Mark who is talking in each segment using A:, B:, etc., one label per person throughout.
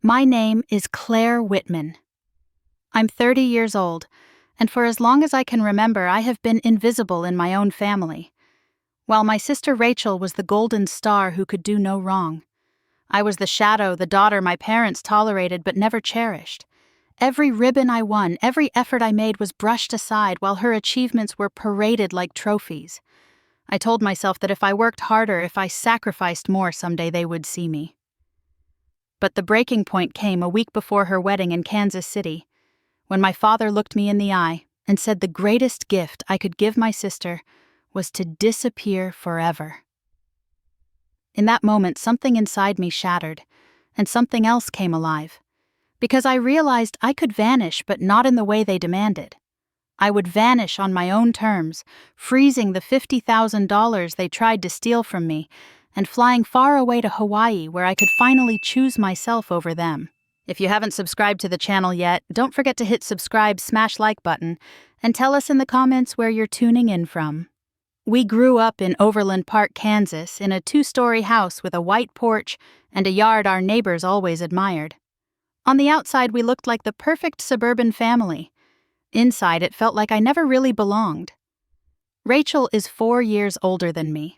A: My name is Claire Whitman. I'm 30 years old, and for as long as I can remember, I have been invisible in my own family. While my sister Rachel was the golden star who could do no wrong. I was the shadow, the daughter my parents tolerated but never cherished. Every ribbon I won, every effort I made was brushed aside while her achievements were paraded like trophies. I told myself that if I worked harder, if I sacrificed more, someday they would see me. But the breaking point came a week before her wedding in Kansas City, when my father looked me in the eye and said the greatest gift I could give my sister was to disappear forever. In that moment, something inside me shattered, and something else came alive, because I realized I could vanish, but not in the way they demanded. I would vanish on my own terms, freezing the $50,000 they tried to steal from me, and flying far away to Hawaii where I could finally choose myself over them. If you haven't subscribed to the channel yet, don't forget to hit subscribe, smash like button, and tell us in the comments where you're tuning in from. We grew up in Overland Park, Kansas, in a 2-story house with a white porch and a yard our neighbors always admired. On the outside, we looked like the perfect suburban family. Inside, it felt like I never really belonged. Rachel is 4 years older than me.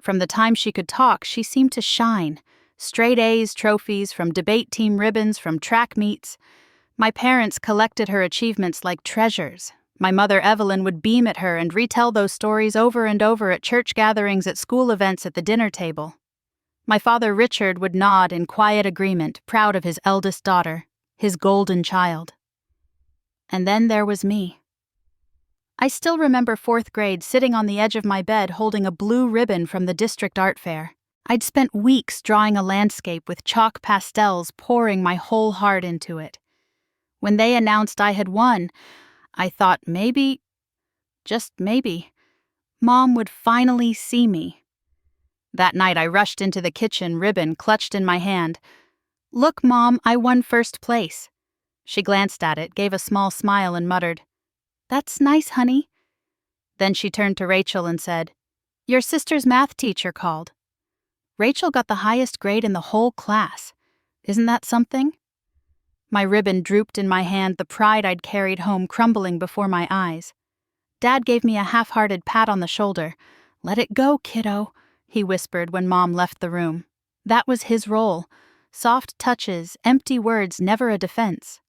A: From the time she could talk, she seemed to shine. Straight A's, trophies, from debate team ribbons, from track meets. My parents collected her achievements like treasures. My mother, Evelyn, would beam at her and retell those stories over and over at church gatherings, at school events, at the dinner table. My father, Richard, would nod in quiet agreement, proud of his eldest daughter, his golden child. And then there was me. I still remember 4th grade, sitting on the edge of my bed holding a blue ribbon from the district art fair. I'd spent weeks drawing a landscape with chalk pastels, pouring my whole heart into it. When they announced I had won, I thought maybe, just maybe, Mom would finally see me. That night I rushed into the kitchen, ribbon clutched in my hand. "Look, Mom, I won 1st place." She glanced at it, gave a small smile, and muttered, "That's nice, honey." Then she turned to Rachel and said, "Your sister's math teacher called." Rachel got the highest grade in the whole class. Isn't that something? My ribbon drooped in my hand, the pride I'd carried home crumbling before my eyes. Dad gave me a half-hearted pat on the shoulder. "Let it go, kiddo," he whispered when Mom left the room. That was his role. Soft touches, empty words, never a defense.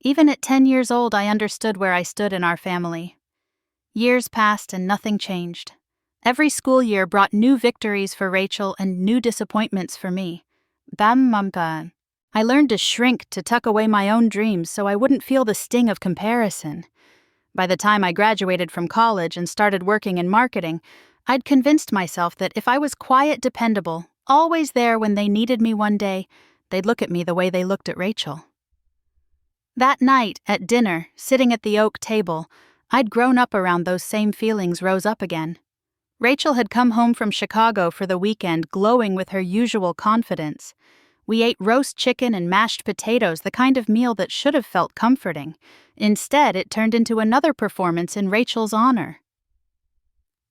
A: Even at 10 years old, I understood where I stood in our family. Years passed and nothing changed. Every school year brought new victories for Rachel and new disappointments for me. Bam mamka. I learned to shrink, to tuck away my own dreams so I wouldn't feel the sting of comparison. By the time I graduated from college and started working in marketing, I'd convinced myself that if I was quiet, dependable, always there when they needed me one day, they'd look at me the way they looked at Rachel. That night, at dinner, sitting at the oak table, I'd grown up around those same feelings rose up again. Rachel had come home from Chicago for the weekend, glowing with her usual confidence. We ate roast chicken and mashed potatoes, the kind of meal that should have felt comforting. Instead, it turned into another performance in Rachel's honor.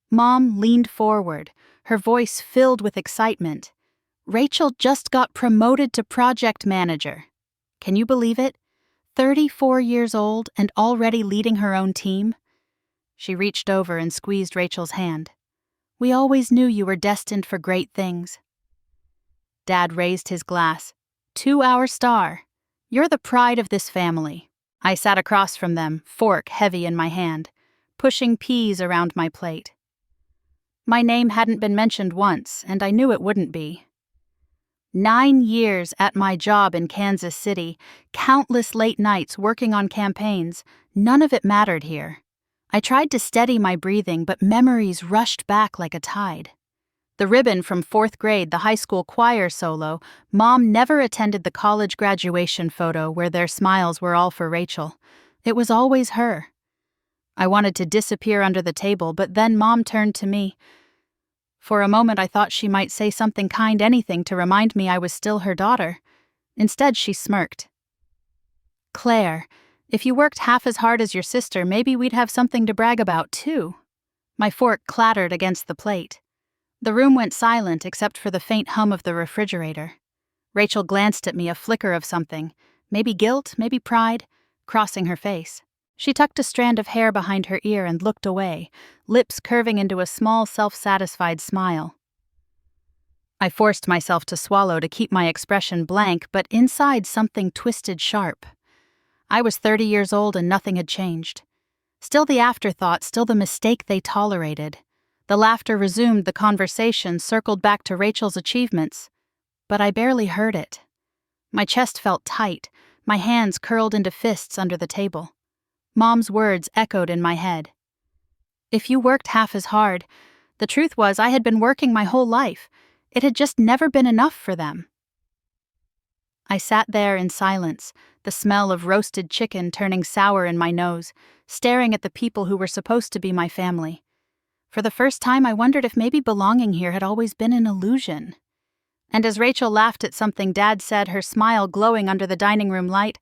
A: Mom leaned forward, her voice filled with excitement. Rachel just got promoted to project manager. Can you believe it? 34 years old and already leading her own team? She reached over and squeezed Rachel's hand. "We always knew you were destined for great things." Dad raised his glass. "To our star. You're the pride of this family." I sat across from them, fork heavy in my hand, pushing peas around my plate. My name hadn't been mentioned once, and I knew it wouldn't be. 9 years at my job in Kansas City, countless late nights working on campaigns, none of it mattered here. I tried to steady my breathing, but memories rushed back like a tide. The ribbon from 4th grade, the high school choir solo, Mom never attended the college graduation photo where their smiles were all for Rachel. It was always her. I wanted to disappear under the table, but then Mom turned to me. For a moment I thought she might say something kind, anything to remind me I was still her daughter. Instead, she smirked. "Claire, if you worked half as hard as your sister, maybe we'd have something to brag about, too." My fork clattered against the plate. The room went silent except for the faint hum of the refrigerator. Rachel glanced at me, a flicker of something, maybe guilt, maybe pride, crossing her face. She tucked a strand of hair behind her ear and looked away, lips curving into a small, self-satisfied smile. I forced myself to swallow to keep my expression blank, but inside something twisted sharp. I was 30 years old and nothing had changed. Still the afterthought, still the mistake they tolerated. The laughter resumed, the conversation circled back to Rachel's achievements, but I barely heard it. My chest felt tight, my hands curled into fists under the table. Mom's words echoed in my head. If you worked half as hard, the truth was I had been working my whole life. It had just never been enough for them. I sat there in silence, the smell of roasted chicken turning sour in my nose, staring at the people who were supposed to be my family. For the first time, I wondered if maybe belonging here had always been an illusion. And as Rachel laughed at something Dad said, her smile glowing under the dining room light,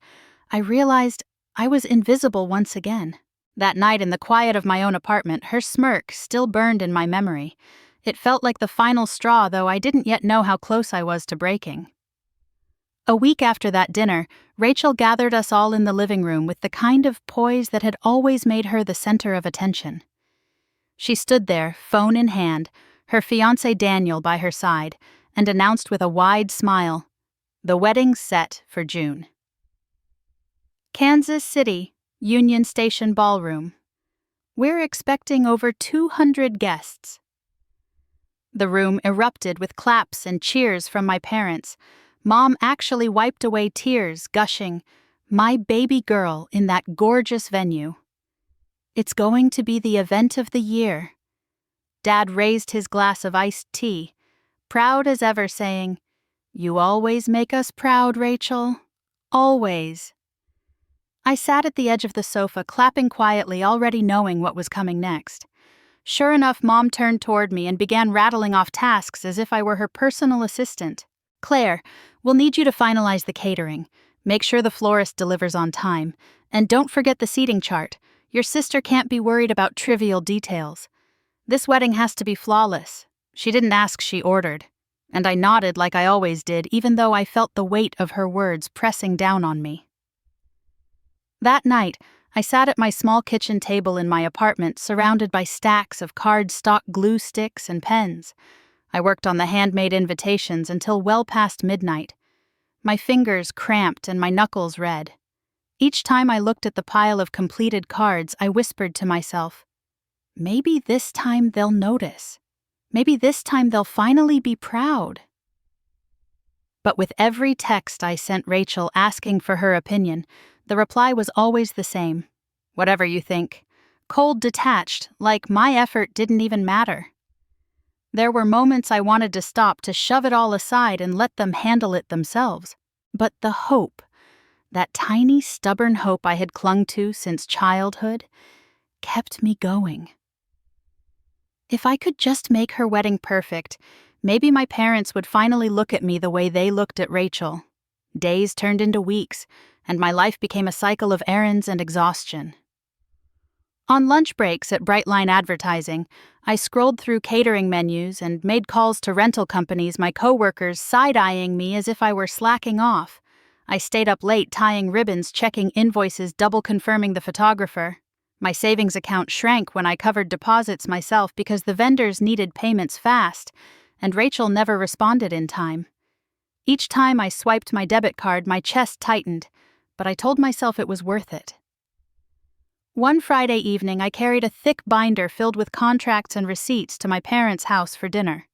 A: I realized I was invisible once again. That night in the quiet of my own apartment, her smirk still burned in my memory. It felt like the final straw, though I didn't yet know how close I was to breaking. A week after that dinner, Rachel gathered us all in the living room with the kind of poise that had always made her the center of attention. She stood there, phone in hand, her fiancé Daniel by her side, and announced with a wide smile, "The wedding's set for June." Kansas City, Union Station Ballroom. We're expecting over 200 guests. The room erupted with claps and cheers from my parents. Mom actually wiped away tears, gushing, "My baby girl in that gorgeous venue. It's going to be the event of the year." Dad raised his glass of iced tea, proud as ever, saying, "You always make us proud, Rachel. Always." I sat at the edge of the sofa, clapping quietly, already knowing what was coming next. Sure enough, Mom turned toward me and began rattling off tasks as if I were her personal assistant. "Claire, we'll need you to finalize the catering. Make sure the florist delivers on time. And don't forget the seating chart. Your sister can't be worried about trivial details. This wedding has to be flawless." She didn't ask, she ordered. And I nodded like I always did, even though I felt the weight of her words pressing down on me. That night, I sat at my small kitchen table in my apartment, surrounded by stacks of cardstock glue sticks and pens. I worked on the handmade invitations until well past midnight. My fingers cramped and my knuckles red. Each time I looked at the pile of completed cards, I whispered to myself, "Maybe this time they'll notice. Maybe this time they'll finally be proud." But with every text I sent Rachel asking for her opinion, the reply was always the same. "Whatever you think." Cold, detached, like my effort didn't even matter. There were moments I wanted to stop, to shove it all aside and let them handle it themselves. But the hope, that tiny, stubborn hope I had clung to since childhood, kept me going. If I could just make her wedding perfect, maybe my parents would finally look at me the way they looked at Rachel. Days turned into weeks, and my life became a cycle of errands and exhaustion. On lunch breaks at Brightline Advertising, I scrolled through catering menus and made calls to rental companies, my coworkers side-eyeing me as if I were slacking off. I stayed up late tying ribbons, checking invoices, double-confirming the photographer. My savings account shrank when I covered deposits myself because the vendors needed payments fast, and Rachel never responded in time. Each time I swiped my debit card, my chest tightened, but I told myself it was worth it. One Friday evening, I carried a thick binder filled with contracts and receipts to my parents' house for dinner.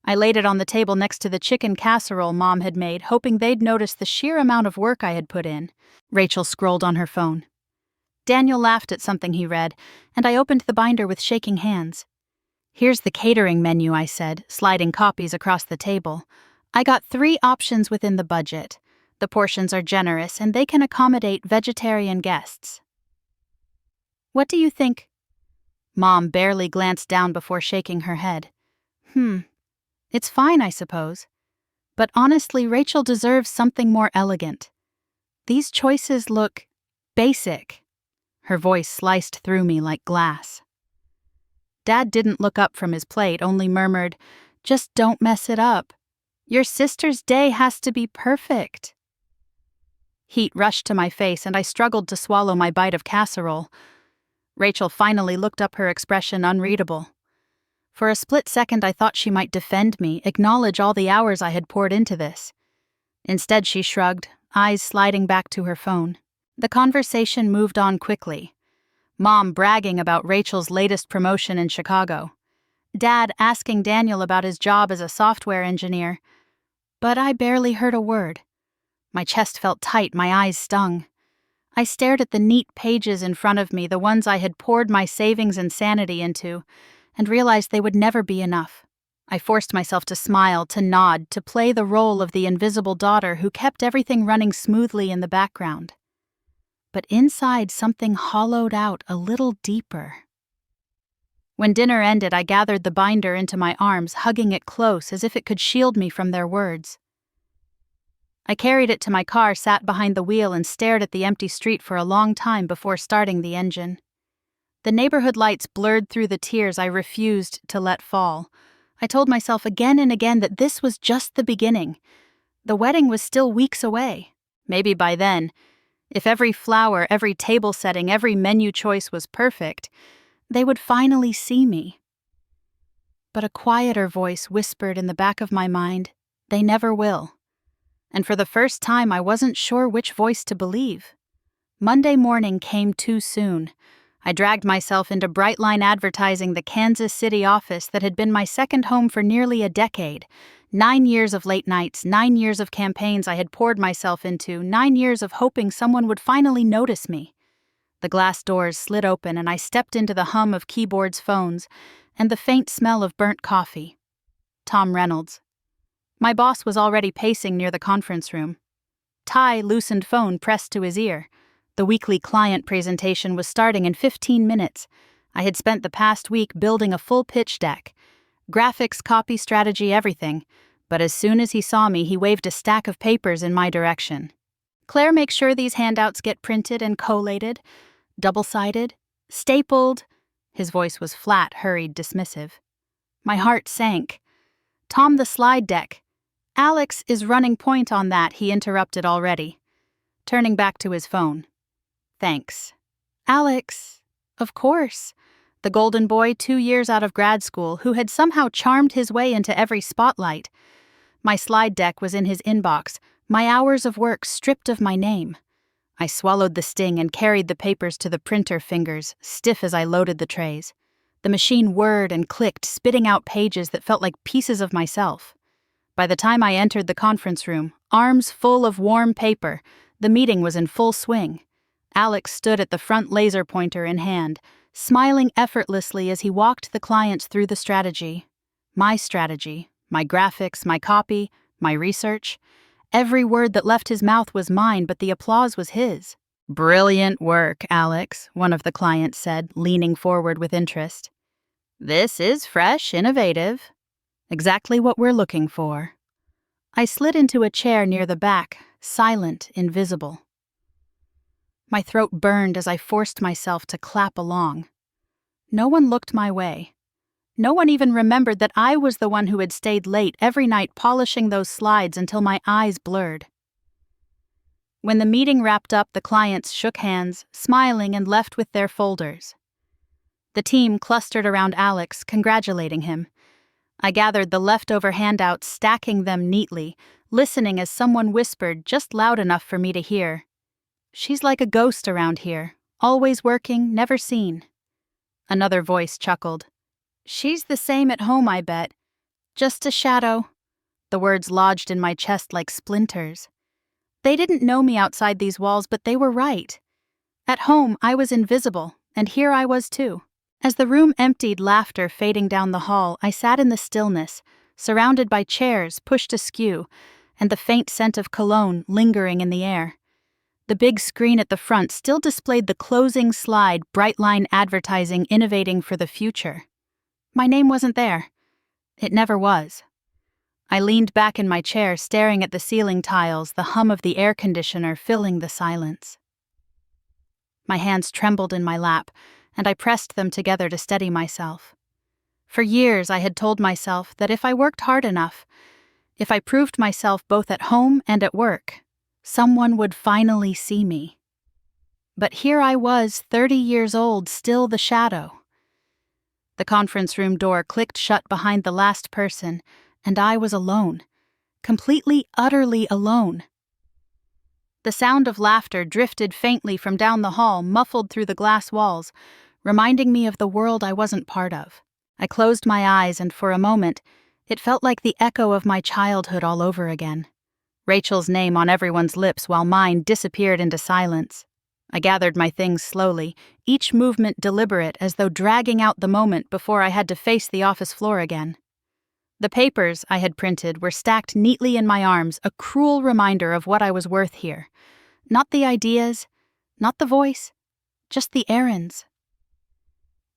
A: I laid it on the table next to the chicken casserole Mom had made, hoping they'd notice the sheer amount of work I had put in. Rachel scrolled on her phone. Daniel laughed at something he read, and I opened the binder with shaking hands. "Here's the catering menu," I said, sliding copies across the table. "I got 3 options within the budget. The portions are generous, and they can accommodate vegetarian guests." "What do you think?" Mom barely glanced down before shaking her head. It's fine, I suppose. But honestly, Rachel deserves something more elegant. These choices look basic." Her voice sliced through me like glass. Dad didn't look up from his plate, only murmured, "Just don't mess it up. Your sister's day has to be perfect." Heat rushed to my face and I struggled to swallow my bite of casserole. Rachel finally looked up, her expression unreadable. For a split second I thought she might defend me, acknowledge all the hours I had poured into this. Instead she shrugged, eyes sliding back to her phone. The conversation moved on quickly. Mom bragging about Rachel's latest promotion in Chicago. Dad asking Daniel about his job as a software engineer. But I barely heard a word. My chest felt tight, my eyes stung. I stared at the neat pages in front of me, the ones I had poured my savings and sanity into, and realized they would never be enough. I forced myself to smile, to nod, to play the role of the invisible daughter who kept everything running smoothly in the background. But inside, something hollowed out a little deeper. When dinner ended, I gathered the binder into my arms, hugging it close as if it could shield me from their words. I carried it to my car, sat behind the wheel, and stared at the empty street for a long time before starting the engine. The neighborhood lights blurred through the tears I refused to let fall. I told myself again and again that this was just the beginning. The wedding was still weeks away. Maybe by then, if every flower, every table setting, every menu choice was perfect, they would finally see me. But a quieter voice whispered in the back of my mind, "They never will." And for the first time, I wasn't sure which voice to believe. Monday morning came too soon. I dragged myself into Brightline Advertising, the Kansas City office that had been my second home for nearly a decade. 9 years of late nights, 9 years of campaigns I had poured myself into, 9 years of hoping someone would finally notice me. The glass doors slid open and I stepped into the hum of keyboards, phones, and the faint smell of burnt coffee. Tom Reynolds. My boss was already pacing near the conference room. Tie, loosened phone pressed to his ear. The weekly client presentation was starting in 15 minutes. I had spent the past week building a full pitch deck. Graphics, copy, strategy, everything. But as soon as he saw me, he waved a stack of papers in my direction. "Claire, make sure these handouts get printed and collated, double-sided, stapled." His voice was flat, hurried, dismissive. My heart sank. "Tom, the slide deck. Alex is running point on that," he interrupted already. Turning back to his phone. "Thanks." Alex, of course. The golden boy 2 years out of grad school who had somehow charmed his way into every spotlight. My slide deck was in his inbox, my hours of work stripped of my name. I swallowed the sting and carried the papers to the printer, fingers stiff as I loaded the trays. The machine whirred and clicked, spitting out pages that felt like pieces of myself. By the time I entered the conference room, arms full of warm paper, the meeting was in full swing. Alex stood at the front, laser pointer in hand, smiling effortlessly as he walked the clients through the strategy. My graphics, my copy, my research. Every word that left his mouth was mine, but the applause was his. "Brilliant work, Alex," one of the clients said, leaning forward with interest. "This is fresh, innovative. Exactly what we're looking for." I slid into a chair near the back, silent, invisible. My throat burned as I forced myself to clap along. No one looked my way. No one even remembered that I was the one who had stayed late every night polishing those slides until my eyes blurred. When the meeting wrapped up, the clients shook hands, smiling, and left with their folders. The team clustered around Alex, congratulating him. I gathered the leftover handouts, stacking them neatly, listening as someone whispered just loud enough for me to hear. "She's like a ghost around here, always working, never seen." Another voice chuckled. "She's the same at home, I bet. Just a shadow." The words lodged in my chest like splinters. They didn't know me outside these walls, but they were right. At home, I was invisible, and here I was too. As the room emptied, laughter fading down the hall, I sat in the stillness, surrounded by chairs pushed askew, and the faint scent of cologne lingering in the air. The big screen at the front still displayed the closing slide, Brightline Advertising, innovating for the future. My name wasn't there. It never was. I leaned back in my chair, staring at the ceiling tiles, the hum of the air conditioner filling the silence. My hands trembled in my lap, and I pressed them together to steady myself. For years I had told myself that if I worked hard enough, If I proved myself both at home and at work, someone would finally see me. But here I was, 30 years old, still the shadow. The conference room door clicked shut behind the last person, and I was alone. Completely, utterly alone. The sound of laughter drifted faintly from down the hall, muffled through the glass walls, reminding me of the world I wasn't part of. I closed my eyes, and for a moment, it felt like the echo of my childhood all over again. Rachel's name on everyone's lips while mine disappeared into silence. I gathered my things slowly, each movement deliberate as though dragging out the moment before I had to face the office floor again. The papers I had printed were stacked neatly in my arms, a cruel reminder of what I was worth here. Not the ideas, not the voice, just the errands.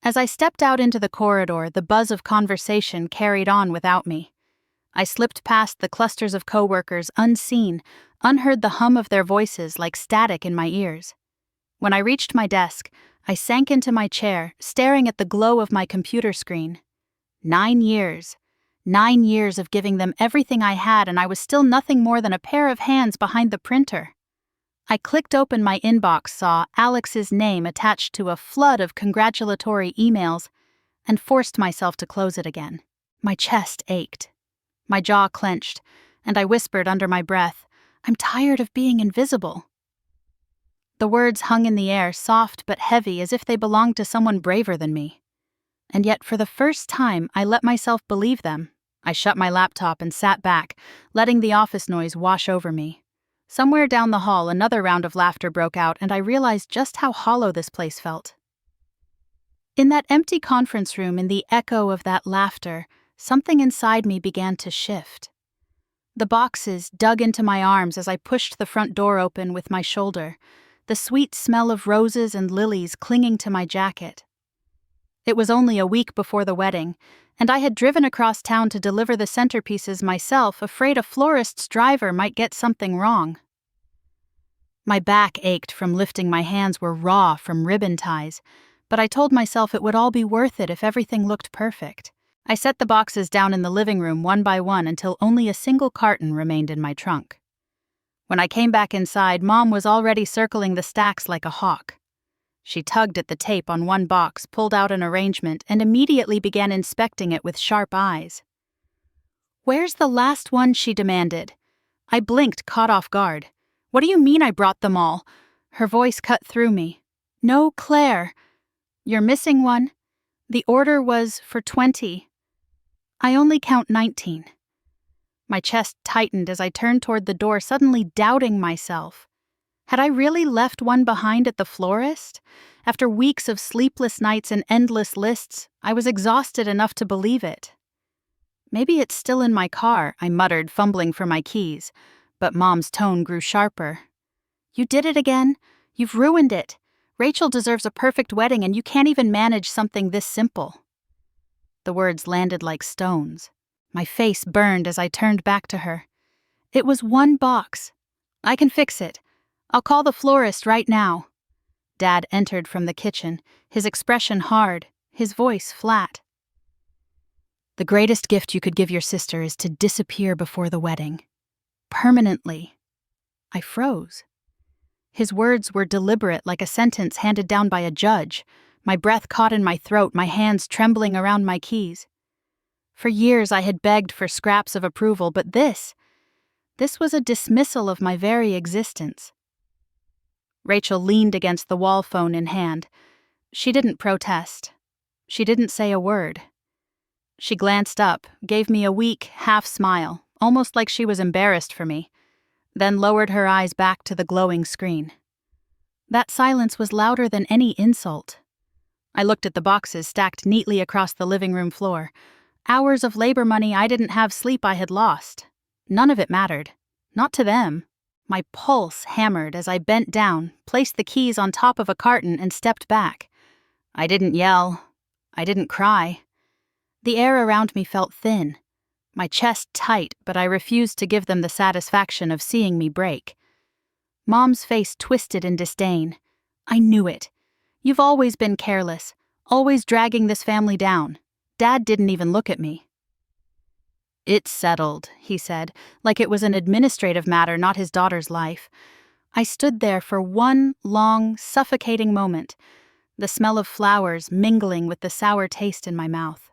A: As I stepped out into the corridor, the buzz of conversation carried on without me. I slipped past the clusters of coworkers unseen, unheard the hum of their voices like static in my ears. When I reached my desk, I sank into my chair, staring at the glow of my computer screen. 9 years. 9 years of giving them everything I had, and I was still nothing more than a pair of hands behind the printer. I clicked open my inbox, saw Alex's name attached to a flood of congratulatory emails, and forced myself to close it again. My chest ached. My jaw clenched, and I whispered under my breath, "I'm tired of being invisible." The words hung in the air, soft but heavy, as if they belonged to someone braver than me. And yet, for the first time, I let myself believe them. I shut my laptop and sat back, letting the office noise wash over me. Somewhere down the hall, another round of laughter broke out, and I realized just how hollow this place felt. In that empty conference room, in the echo of that laughter, something inside me began to shift. The boxes dug into my arms as I pushed the front door open with my shoulder, the sweet smell of roses and lilies clinging to my jacket. It was only a week before the wedding, and I had driven across town to deliver the centerpieces myself, afraid a florist's driver might get something wrong. My back ached from lifting, my hands were raw from ribbon ties, but I told myself it would all be worth it if everything looked perfect. I set the boxes down in the living room one by one until only a single carton remained in my trunk. When I came back inside, Mom was already circling the stacks like a hawk. She tugged at the tape on one box, pulled out an arrangement, and immediately began inspecting it with sharp eyes. "Where's the last one?" she demanded. I blinked, caught off guard. "What do you mean I brought them all?" Her voice cut through me. "No, Claire. You're missing one. The order was for 20. I only count 19. My chest tightened as I turned toward the door, suddenly doubting myself. Had I really left one behind at the florist? After weeks of sleepless nights and endless lists, I was exhausted enough to believe it. "Maybe it's still in my car," I muttered, fumbling for my keys, but Mom's tone grew sharper. "You did it again. You've ruined it. Rachel deserves a perfect wedding, and you can't even manage something this simple." The words landed like stones. My face burned as I turned back to her. "It was one box. I can fix it. I'll call the florist right now." Dad entered from the kitchen, his expression hard, his voice flat. "The greatest gift you could give your sister is to disappear before the wedding. Permanently." I froze. His words were deliberate, like a sentence handed down by a judge. My breath caught in my throat, my hands trembling around my keys. For years I had begged for scraps of approval, but this was a dismissal of my very existence. Rachel leaned against the wall, phone in hand. She didn't protest. She didn't say a word. She glanced up, gave me a weak, half-smile, almost like she was embarrassed for me, then lowered her eyes back to the glowing screen. That silence was louder than any insult. I looked at the boxes stacked neatly across the living room floor. Hours of labor money I didn't have, sleep I had lost. None of it mattered. Not to them. My pulse hammered as I bent down, placed the keys on top of a carton, and stepped back. I didn't yell. I didn't cry. The air around me felt thin. My chest tight, but I refused to give them the satisfaction of seeing me break. Mom's face twisted in disdain. "I knew it. You've always been careless, always dragging this family down. Dad didn't even look at me." "It's settled," he said, like it was an administrative matter, not his daughter's life. I stood there for one long, suffocating moment, the smell of flowers mingling with the sour taste in my mouth.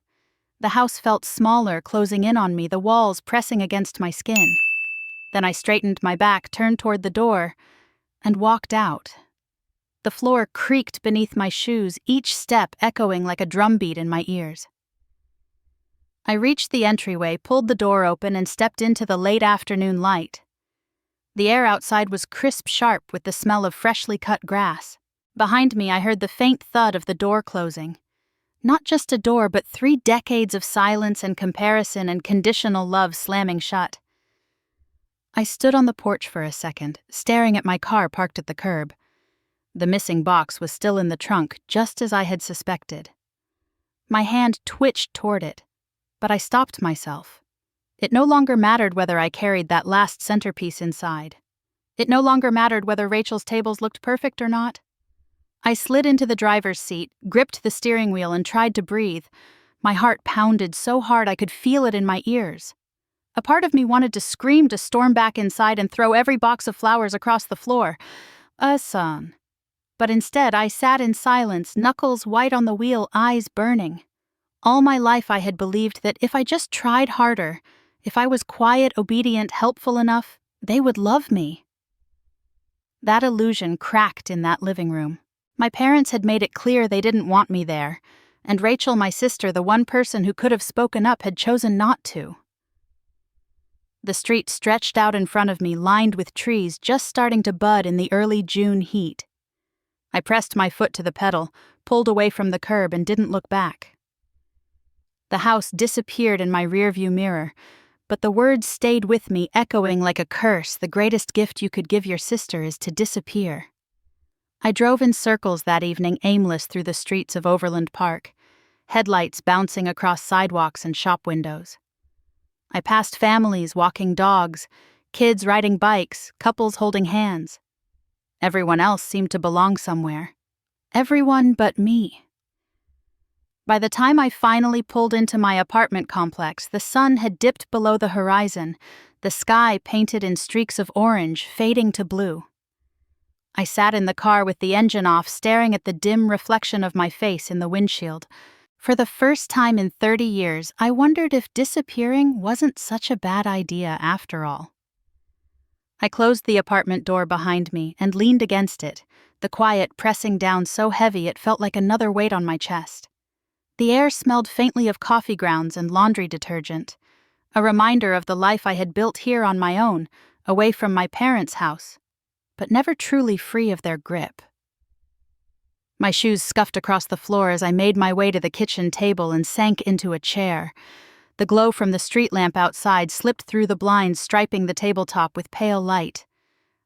A: The house felt smaller, closing in on me, the walls pressing against my skin. Then I straightened my back, turned toward the door, and walked out. The floor creaked beneath my shoes, each step echoing like a drumbeat in my ears. I reached the entryway, pulled the door open, and stepped into the late afternoon light. The air outside was crisp sharp with the smell of freshly cut grass. Behind me, I heard the faint thud of the door closing. Not just a door, but 3 decades of silence and comparison and conditional love slamming shut. I stood on the porch for a second, staring at my car parked at the curb. The missing box was still in the trunk, just as I had suspected. My hand twitched toward it, but I stopped myself. It no longer mattered whether I carried that last centerpiece inside. It no longer mattered whether Rachel's tables looked perfect or not. I slid into the driver's seat, gripped the steering wheel, and tried to breathe. My heart pounded so hard I could feel it in my ears. A part of me wanted to scream, to storm back inside and throw every box of flowers across the floor. Son. But instead, I sat in silence, knuckles white on the wheel, eyes burning. All my life I had believed that if I just tried harder, if I was quiet, obedient, helpful enough, they would love me. That illusion cracked in that living room. My parents had made it clear they didn't want me there, and Rachel, my sister, the one person who could have spoken up, had chosen not to. The street stretched out in front of me, lined with trees just starting to bud in the early June heat. I pressed my foot to the pedal, pulled away from the curb, and didn't look back. The house disappeared in my rearview mirror, but the words stayed with me, echoing like a curse. The greatest gift you could give your sister is to disappear. I drove in circles that evening, aimless through the streets of Overland Park, headlights bouncing across sidewalks and shop windows. I passed families walking dogs, kids riding bikes, couples holding hands. Everyone else seemed to belong somewhere. Everyone but me. By the time I finally pulled into my apartment complex, the sun had dipped below the horizon, the sky painted in streaks of orange, fading to blue. I sat in the car with the engine off, staring at the dim reflection of my face in the windshield. For the first time in 30 years, I wondered if disappearing wasn't such a bad idea after all. I closed the apartment door behind me and leaned against it, the quiet pressing down so heavy it felt like another weight on my chest. The air smelled faintly of coffee grounds and laundry detergent, a reminder of the life I had built here on my own, away from my parents' house, but never truly free of their grip. My shoes scuffed across the floor as I made my way to the kitchen table and sank into a chair. The glow from the street lamp outside slipped through the blinds, striping the tabletop with pale light.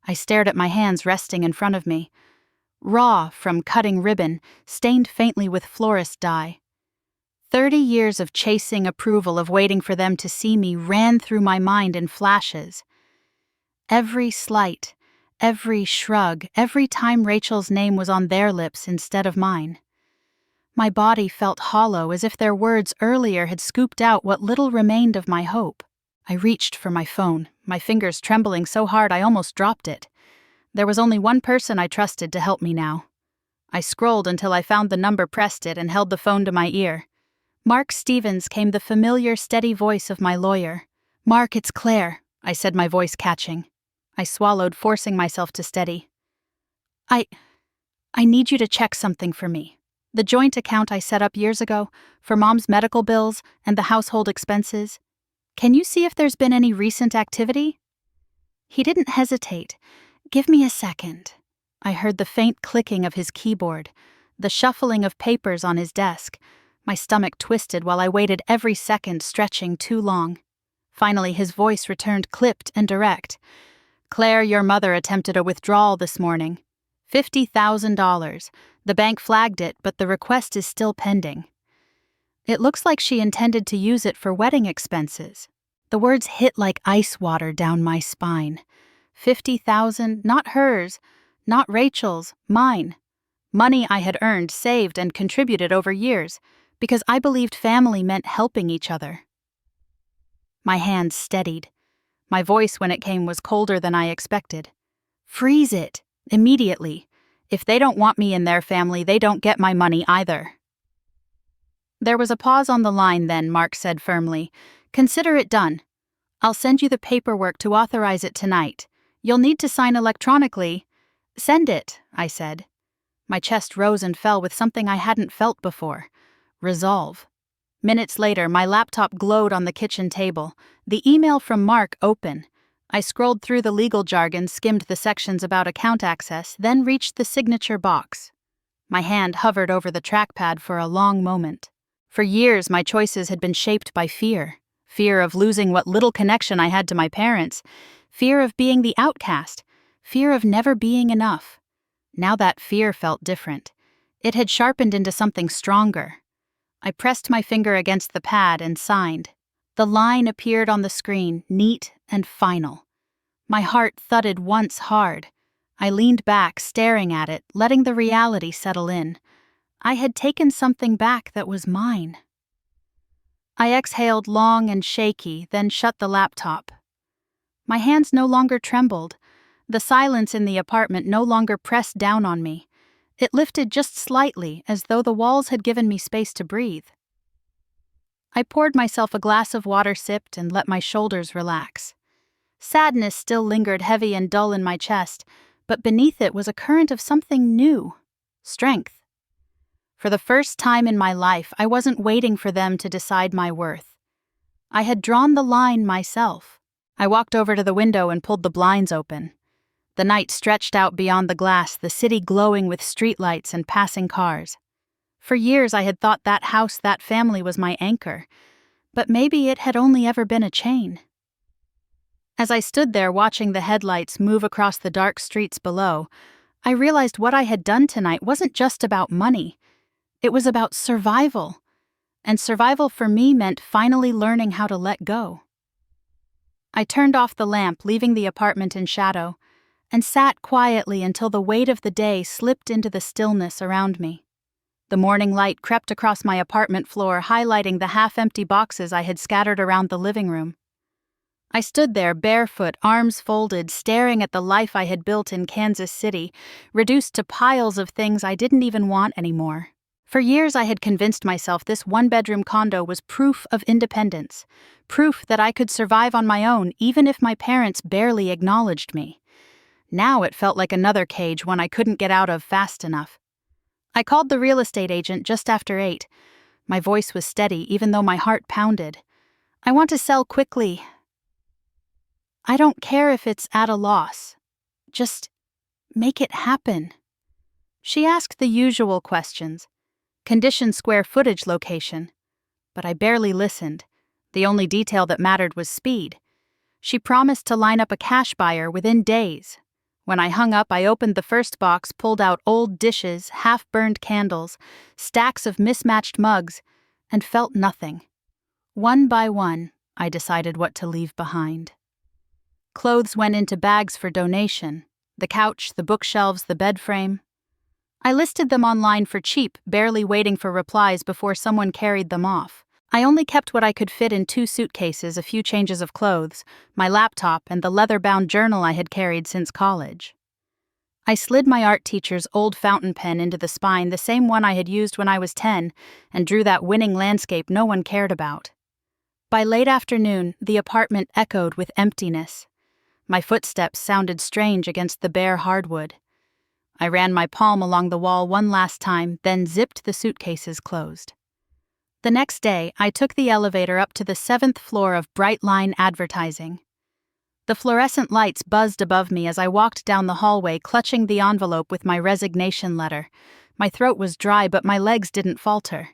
A: I stared at my hands resting in front of me. Raw from cutting ribbon, stained faintly with florist dye. 30 years of chasing approval, of waiting for them to see me, ran through my mind in flashes. Every slight, every shrug, every time Rachel's name was on their lips instead of mine. My body felt hollow, as if their words earlier had scooped out what little remained of my hope. I reached for my phone, my fingers trembling so hard I almost dropped it. There was only one person I trusted to help me now. I scrolled until I found the number, pressed it, and held the phone to my ear. Mark Stevens came, the familiar, steady voice of my lawyer. "Mark, it's Claire," I said, my voice catching. I swallowed, forcing myself to steady. I need you to check something for me. The joint account I set up years ago, for Mom's medical bills and the household expenses. Can you see if there's been any recent activity? He didn't hesitate. "Give me a second." I heard the faint clicking of his keyboard, the shuffling of papers on his desk. My stomach twisted while I waited, every second stretching too long. Finally, his voice returned, clipped and direct. "Claire, your mother attempted a withdrawal this morning. $50,000. The bank flagged it, but the request is still pending. It looks like she intended to use it for wedding expenses." The words hit like ice water down my spine. 50,000, not hers, not Rachel's, mine. Money I had earned, saved, and contributed over years, because I believed family meant helping each other. My hands steadied. My voice when it came was colder than I expected. Freeze it, immediately. If they don't want me in their family, they don't get my money either. There was a pause on the line then, Mark said firmly. Consider it done. I'll send you the paperwork to authorize it tonight. You'll need to sign electronically. Send it, I said. My chest rose and fell with something I hadn't felt before. Resolve. Minutes later, my laptop glowed on the kitchen table, the email from Mark open. I scrolled through the legal jargon, skimmed the sections about account access, then reached the signature box. My hand hovered over the trackpad for a long moment. For years, my choices had been shaped by fear. Fear of losing what little connection I had to my parents. Fear of being the outcast. Fear of never being enough. Now that fear felt different. It had sharpened into something stronger. I pressed my finger against the pad and signed. The line appeared on the screen, neat and final. My heart thudded once hard. I leaned back, staring at it, letting the reality settle in. I had taken something back that was mine. I exhaled long and shaky, then shut the laptop. My hands no longer trembled. The silence in the apartment no longer pressed down on me. It lifted just slightly, as though the walls had given me space to breathe. I poured myself a glass of water, sipped, and let my shoulders relax. Sadness still lingered heavy and dull in my chest, but beneath it was a current of something new. Strength. For the first time in my life, I wasn't waiting for them to decide my worth. I had drawn the line myself. I walked over to the window and pulled the blinds open. The night stretched out beyond the glass, the city glowing with streetlights and passing cars. For years I had thought that house, that family was my anchor, but maybe it had only ever been a chain. As I stood there watching the headlights move across the dark streets below, I realized what I had done tonight wasn't just about money. It was about survival, and survival for me meant finally learning how to let go. I turned off the lamp, leaving the apartment in shadow, and sat quietly until the weight of the day slipped into the stillness around me. The morning light crept across my apartment floor, highlighting the half-empty boxes I had scattered around the living room. I stood there barefoot, arms folded, staring at the life I had built in Kansas City, reduced to piles of things I didn't even want anymore. For years I had convinced myself this one-bedroom condo was proof of independence, proof that I could survive on my own even if my parents barely acknowledged me. Now it felt like another cage, one I couldn't get out of fast enough. I called the real estate agent just after 8. My voice was steady even though my heart pounded. I want to sell quickly. I don't care if it's at a loss. Just make it happen. She asked the usual questions. Condition, square footage, location. But I barely listened. The only detail that mattered was speed. She promised to line up a cash buyer within days. When I hung up, I opened the first box, pulled out old dishes, half-burned candles, stacks of mismatched mugs, and felt nothing. One by one, I decided what to leave behind. Clothes went into bags for donation. The couch, the bookshelves, the bed frame. I listed them online for cheap, barely waiting for replies before someone carried them off. I only kept what I could fit in 2 suitcases, a few changes of clothes, my laptop, and the leather-bound journal I had carried since college. I slid my art teacher's old fountain pen into the spine, the same one I had used when I was 10, and drew that winning landscape no one cared about. By late afternoon, the apartment echoed with emptiness. My footsteps sounded strange against the bare hardwood. I ran my palm along the wall one last time, then zipped the suitcases closed. The next day, I took the elevator up to the 7th floor of Brightline Advertising. The fluorescent lights buzzed above me as I walked down the hallway, clutching the envelope with my resignation letter. My throat was dry, but my legs didn't falter.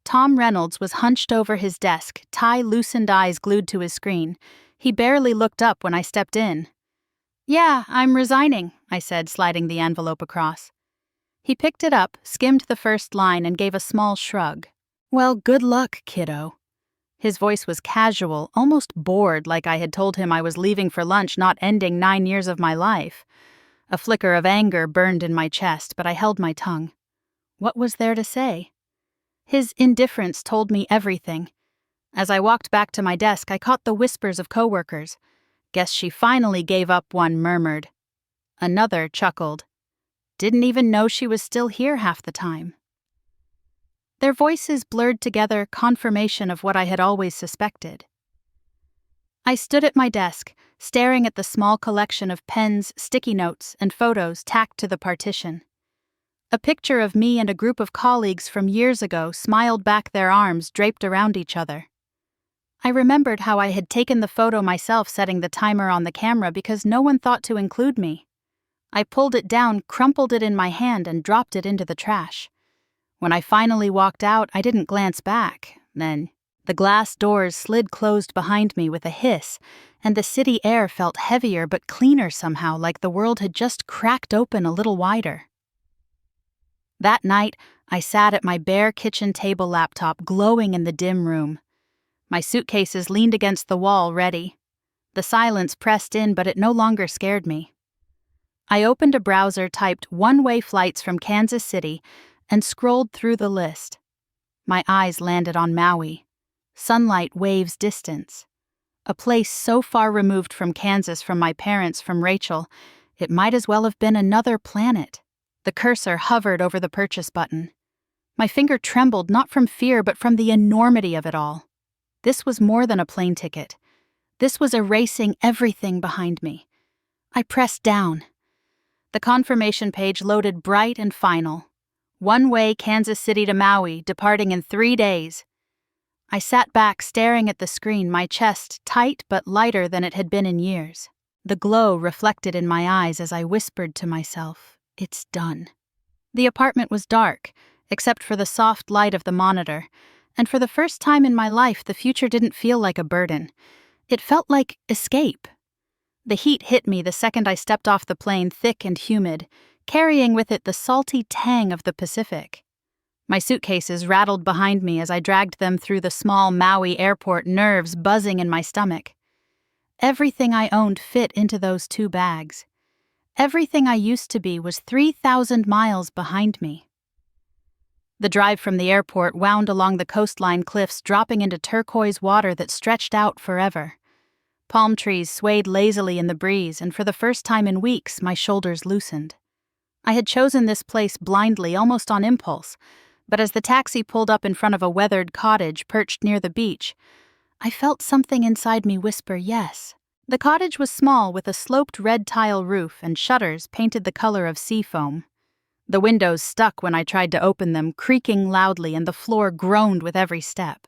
A: Tom Reynolds was hunched over his desk, tie-loosened eyes glued to his screen. He barely looked up when I stepped in. "Yeah, I'm resigning," I said, sliding the envelope across. He picked it up, skimmed the first line, and gave a small shrug. "Well, good luck, kiddo." His voice was casual, almost bored, like I had told him I was leaving for lunch, not ending 9 years of my life. A flicker of anger burned in my chest, but I held my tongue. What was there to say? His indifference told me everything. As I walked back to my desk, I caught the whispers of coworkers. "Guess she finally gave up," one murmured. Another chuckled. "Didn't even know she was still here half the time." Their voices blurred together, confirmation of what I had always suspected. I stood at my desk, staring at the small collection of pens, sticky notes, and photos tacked to the partition. A picture of me and a group of colleagues from years ago smiled back, their arms draped around each other. I remembered how I had taken the photo myself, setting the timer on the camera because no one thought to include me. I pulled it down, crumpled it in my hand, and dropped it into the trash. When I finally walked out, I didn't glance back. Then the glass doors slid closed behind me with a hiss, and the city air felt heavier but cleaner somehow, like the world had just cracked open a little wider. That night, I sat at my bare kitchen table laptop, glowing in the dim room. My suitcases leaned against the wall, ready. The silence pressed in, but it no longer scared me. I opened a browser, typed one-way flights from Kansas City, and scrolled through the list. My eyes landed on Maui. Sunlight, waves, distance. A place so far removed from Kansas, from my parents, from Rachel, it might as well have been another planet. The cursor hovered over the purchase button. My finger trembled, not from fear, but from the enormity of it all. This was more than a plane ticket. This was erasing everything behind me. I pressed down. The confirmation page loaded, bright and final. One-way Kansas City to Maui, departing in 3 days. I sat back, staring at the screen, my chest tight but lighter than it had been in years. The glow reflected in my eyes as I whispered to myself, "It's done." The apartment was dark, except for the soft light of the monitor, and for the first time in my life, the future didn't feel like a burden. It felt like escape. The heat hit me the second I stepped off the plane, thick and humid, carrying with it the salty tang of the Pacific. My suitcases rattled behind me as I dragged them through the small Maui airport, nerves buzzing in my stomach. Everything I owned fit into those 2 bags. Everything I used to be was 3,000 miles behind me. The drive from the airport wound along the coastline cliffs, dropping into turquoise water that stretched out forever. Palm trees swayed lazily in the breeze, and for the first time in weeks, my shoulders loosened. I had chosen this place blindly, almost on impulse, but as the taxi pulled up in front of a weathered cottage perched near the beach, I felt something inside me whisper yes. The cottage was small, with a sloped red tile roof and shutters painted the color of sea foam. The windows stuck when I tried to open them, creaking loudly, and the floor groaned with every step.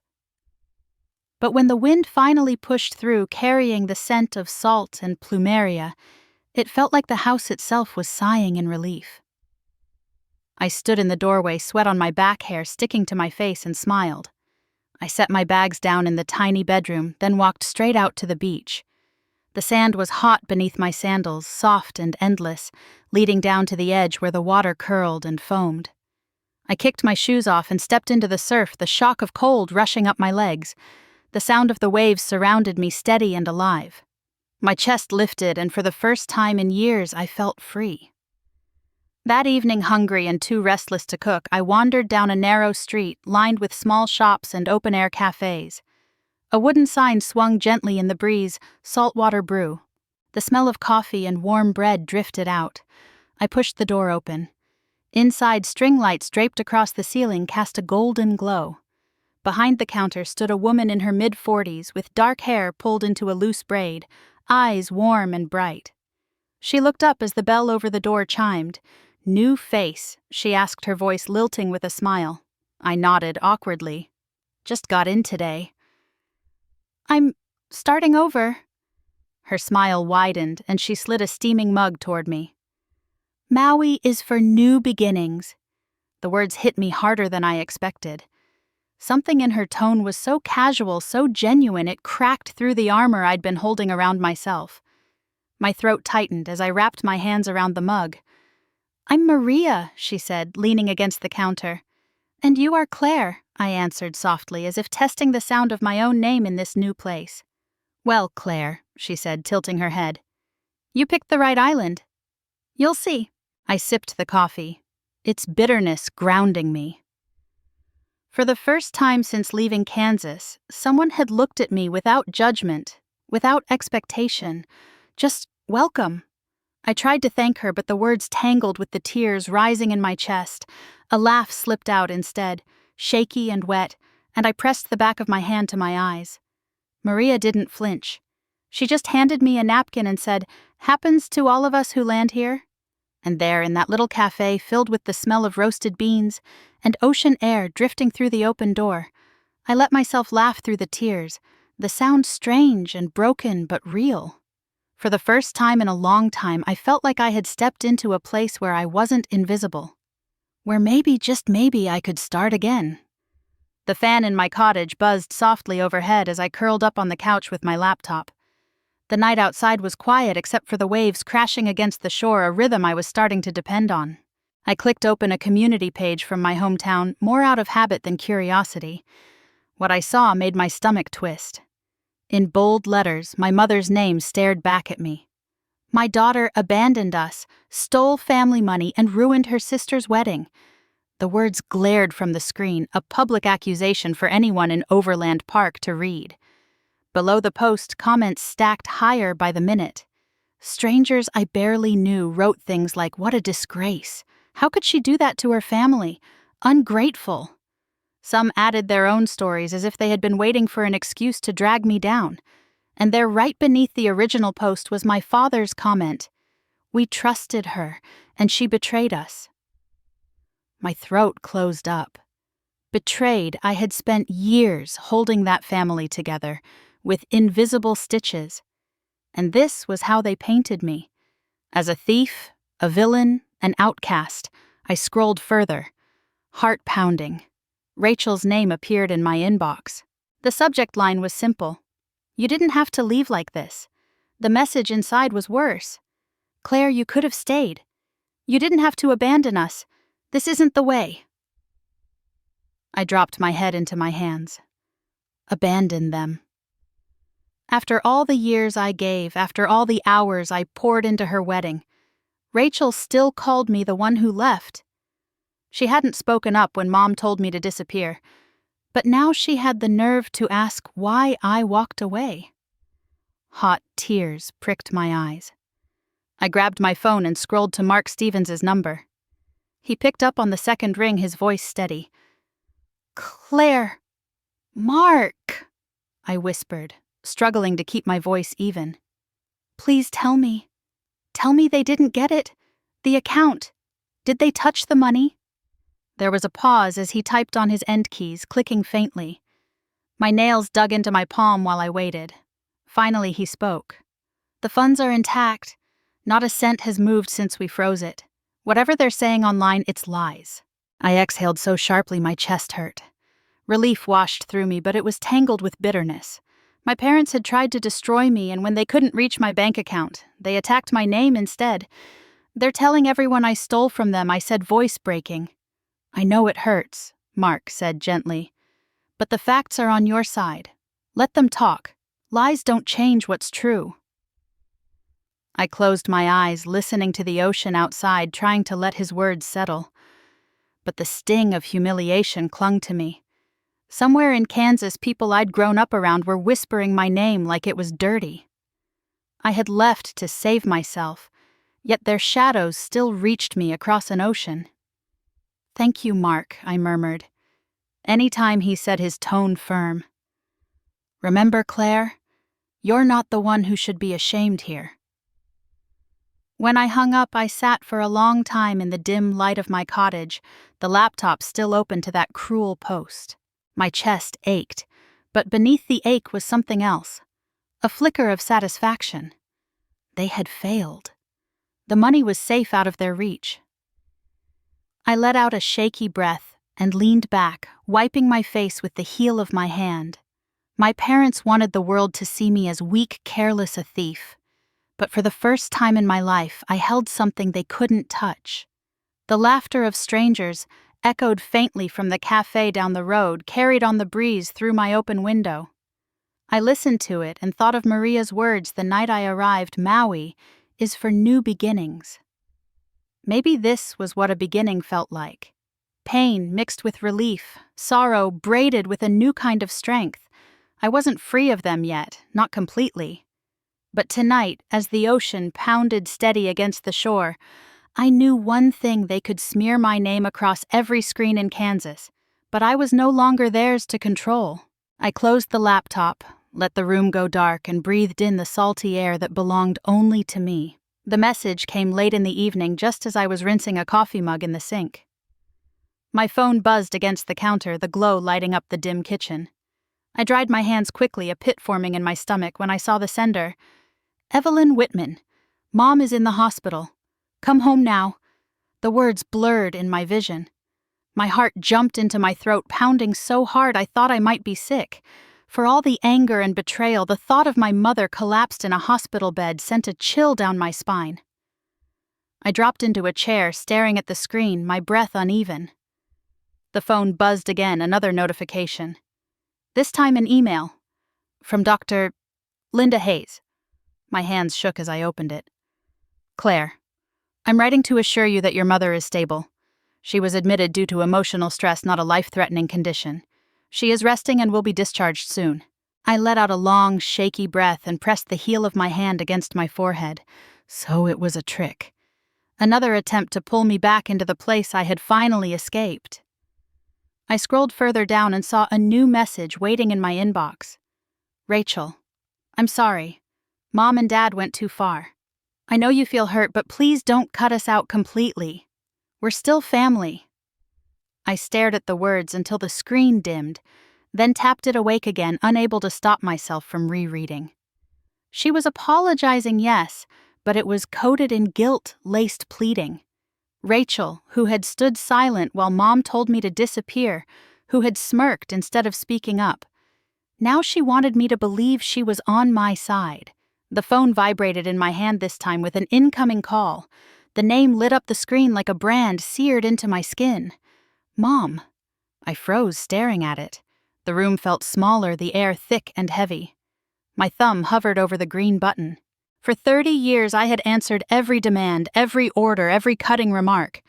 A: But when the wind finally pushed through, carrying the scent of salt and plumeria, it felt like the house itself was sighing in relief. I stood in the doorway, sweat on my back hair sticking to my face, and smiled. I set my bags down in the tiny bedroom, then walked straight out to the beach. The sand was hot beneath my sandals, soft and endless, leading down to the edge where the water curled and foamed. I kicked my shoes off and stepped into the surf, the shock of cold rushing up my legs. The sound of the waves surrounded me, steady and alive. My chest lifted, and for the first time in years, I felt free. That evening, hungry and too restless to cook, I wandered down a narrow street lined with small shops and open-air cafes. A wooden sign swung gently in the breeze, "Saltwater Brew." The smell of coffee and warm bread drifted out. I pushed the door open. Inside, string lights draped across the ceiling cast a golden glow. Behind the counter stood a woman in her mid-40s with dark hair pulled into a loose braid, eyes warm and bright. She looked up as the bell over the door chimed. "New face," she asked, her voice lilting with a smile. I nodded awkwardly. "Just got in today." "I'm starting over." Her smile widened, and she slid a steaming mug toward me. "Maui is for new beginnings." The words hit me harder than I expected. Something in her tone was so casual, so genuine, it cracked through the armor I'd been holding around myself. My throat tightened as I wrapped my hands around the mug. "I'm Maria," she said, leaning against the counter. "And you are Claire," I answered softly, as if testing the sound of my own name in this new place. "Well, Claire," she said, tilting her head. "You picked the right island." "You'll see." I sipped the coffee, its bitterness grounding me. For the first time since leaving Kansas, someone had looked at me without judgment, without expectation, just welcome. I tried to thank her, but the words tangled with the tears rising in my chest. A laugh slipped out instead, shaky and wet, and I pressed the back of my hand to my eyes. Maria didn't flinch. She just handed me a napkin and said, "Happens to all of us who land here." And there, in that little cafe filled with the smell of roasted beans and ocean air drifting through the open door, I let myself laugh through the tears, the sound strange and broken but real. For the first time in a long time, I felt like I had stepped into a place where I wasn't invisible, where maybe, just maybe, I could start again. The fan in my cottage buzzed softly overhead as I curled up on the couch with my laptop. The night outside was quiet except for the waves crashing against the shore, a rhythm I was starting to depend on. I clicked open a community page from my hometown, more out of habit than curiosity. What I saw made my stomach twist. In bold letters, my mother's name stared back at me. My daughter abandoned us, stole family money, and ruined her sister's wedding. The words glared from the screen, a public accusation for anyone in Overland Park to read. Below the post, comments stacked higher by the minute. Strangers I barely knew wrote things like, "What a disgrace. How could she do that to her family? Ungrateful." Some added their own stories as if they had been waiting for an excuse to drag me down. And there, right beneath the original post, was my father's comment, "We trusted her, and she betrayed us." My throat closed up. Betrayed, I had spent years holding that family together, with invisible stitches. And this was how they painted me. As a thief, a villain, an outcast. I scrolled further. Heart pounding. Rachel's name appeared in my inbox. The subject line was simple. "You didn't have to leave like this." The message inside was worse. "Claire, you could have stayed. You didn't have to abandon us. This isn't the way." I dropped my head into my hands. Abandon them. After all the years I gave, after all the hours I poured into her wedding, Rachel still called me the one who left. She hadn't spoken up when Mom told me to disappear, but now she had the nerve to ask why I walked away. Hot tears pricked my eyes. I grabbed my phone and scrolled to Mark Stevens's number. He picked up on the second ring, his voice steady. "Claire, Mark," I whispered, struggling to keep my voice even. "Please tell me. Tell me they didn't get it. The account. Did they touch the money?" There was a pause as he typed on his end keys, clicking faintly. My nails dug into my palm while I waited. Finally he spoke. "The funds are intact. Not a cent has moved since we froze it. Whatever they're saying online, it's lies." I exhaled so sharply my chest hurt. Relief washed through me, but it was tangled with bitterness. My parents had tried to destroy me, and when they couldn't reach my bank account, they attacked my name instead. "They're telling everyone I stole from them," I said, voice breaking. "I know it hurts," Mark said gently. "But the facts are on your side. Let them talk. Lies don't change what's true." I closed my eyes, listening to the ocean outside, trying to let his words settle. But the sting of humiliation clung to me. Somewhere in Kansas, people I'd grown up around were whispering my name like it was dirty. I had left to save myself, yet their shadows still reached me across an ocean. "Thank you, Mark," I murmured. Anytime he said, his tone firm. "Remember, Claire, you're not the one who should be ashamed here." When I hung up, I sat for a long time in the dim light of my cottage, the laptop still open to that cruel post. My chest ached, but beneath the ache was something else. A flicker of satisfaction. They had failed. The money was safe out of their reach. I let out a shaky breath and leaned back, wiping my face with the heel of my hand. My parents wanted the world to see me as weak, careless, a thief. But for the first time in my life, I held something they couldn't touch. The laughter of strangers echoed faintly from the cafe down the road, carried on the breeze through my open window. I listened to it and thought of Maria's words the night I arrived. "Maui is for new beginnings." Maybe this was what a beginning felt like. Pain mixed with relief, sorrow braided with a new kind of strength. I wasn't free of them yet, not completely. But tonight, as the ocean pounded steady against the shore, I knew one thing: they could smear my name across every screen in Kansas, but I was no longer theirs to control. I closed the laptop, let the room go dark, and breathed in the salty air that belonged only to me. The message came late in the evening, just as I was rinsing a coffee mug in the sink. My phone buzzed against the counter, the glow lighting up the dim kitchen. I dried my hands quickly, a pit forming in my stomach when I saw the sender. Evelyn Whitman. Mom is in the hospital. Come home now. The words blurred in my vision. My heart jumped into my throat, pounding so hard I thought I might be sick. For all the anger and betrayal, the thought of my mother collapsed in a hospital bed sent a chill down my spine. I dropped into a chair, staring at the screen, my breath uneven. The phone buzzed again, another notification. This time an email. From Dr. Linda Hayes. My hands shook as I opened it. Claire, I'm writing to assure you that your mother is stable. She was admitted due to emotional stress, not a life-threatening condition. She is resting and will be discharged soon. I let out a long, shaky breath and pressed the heel of my hand against my forehead. So it was a trick. Another attempt to pull me back into the place I had finally escaped. I scrolled further down and saw a new message waiting in my inbox. Rachel, I'm sorry. Mom and Dad went too far. I know you feel hurt, but please don't cut us out completely. We're still family. I stared at the words until the screen dimmed, then tapped it awake again, unable to stop myself from rereading. She was apologizing, yes, but it was coated in guilt-laced pleading. Rachel, who had stood silent while Mom told me to disappear, who had smirked instead of speaking up. Now she wanted me to believe she was on my side. The phone vibrated in my hand this time with an incoming call. The name lit up the screen like a brand seared into my skin. Mom. I froze, staring at it. The room felt smaller, the air thick and heavy. My thumb hovered over the green button. For 30 years I had answered every demand, every order, every cutting remark.